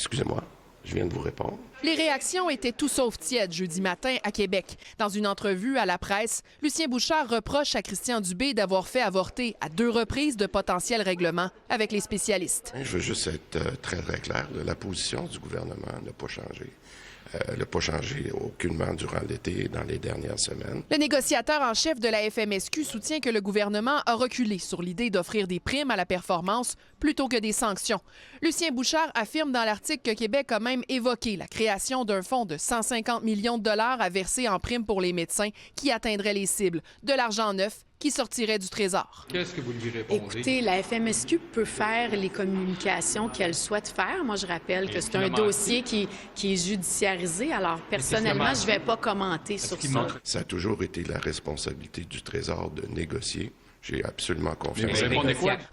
Excusez-moi, je viens de vous répondre. Les réactions étaient tout sauf tièdes jeudi matin à Québec. Dans une entrevue à la presse, Lucien Bouchard reproche à Christian Dubé d'avoir fait avorter à 2 reprises de potentiels règlements avec les spécialistes. Je veux juste être très, très clair. La position du gouvernement n'a pas changé. Elle n'a pas changé aucunement durant l'été et dans les dernières semaines. Le négociateur en chef de la FMSQ soutient que le gouvernement a reculé sur l'idée d'offrir des primes à la performance plutôt que des sanctions. Lucien Bouchard affirme dans l'article que Québec a même évoqué la création d'un fonds de 150 millions de dollars à verser en primes pour les médecins qui atteindraient les cibles, de l'argent neuf qui sortirait du Trésor. Qu'est-ce que vous lui répondez? Écoutez, la FMSQ peut faire les communications qu'elle souhaite faire. Moi, je rappelle que c'est un dossier qui est judiciarisé. Alors, personnellement, je ne vais pas commenter sur ça. Ça a toujours été la responsabilité du Trésor de négocier. J'ai absolument confiance.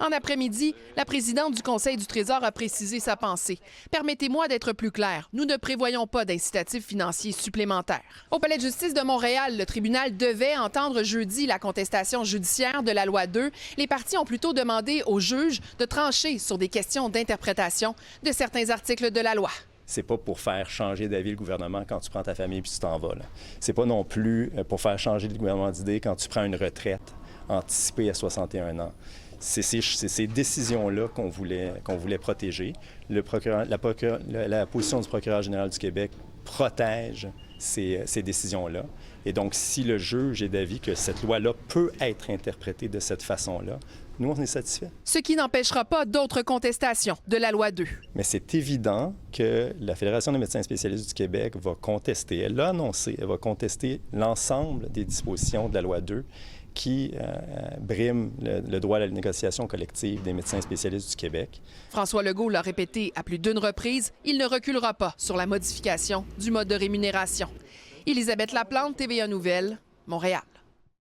En après-midi, la présidente du Conseil du Trésor a précisé sa pensée. Permettez-moi d'être plus clair. Nous ne prévoyons pas d'incitatifs financiers supplémentaires. Au Palais de justice de Montréal, le tribunal devait entendre jeudi la contestation judiciaire de la loi 2. Les parties ont plutôt demandé aux juges de trancher sur des questions d'interprétation de certains articles de la loi. C'est pas pour faire changer d'avis le gouvernement quand tu prends ta famille puis tu t'en vas. C'est pas non plus pour faire changer le gouvernement d'idée quand tu prends une retraite anticipée à 61 ans. C'est ces décisions-là qu'on voulait protéger. La position du procureur général du Québec protège ces décisions-là. Et donc, si le juge est d'avis que cette loi-là peut être interprétée de cette façon-là, nous, on est satisfaits. Ce qui n'empêchera pas d'autres contestations de la loi 2. Mais c'est évident que la Fédération des médecins spécialistes du Québec va contester, elle l'a annoncé, elle va contester l'ensemble des dispositions de la loi 2 qui briment le droit à la négociation collective des médecins spécialistes du Québec. François Legault l'a répété à plus d'une reprise, il ne reculera pas sur la modification du mode de rémunération. Élisabeth Laplante, TVA Nouvelles, Montréal.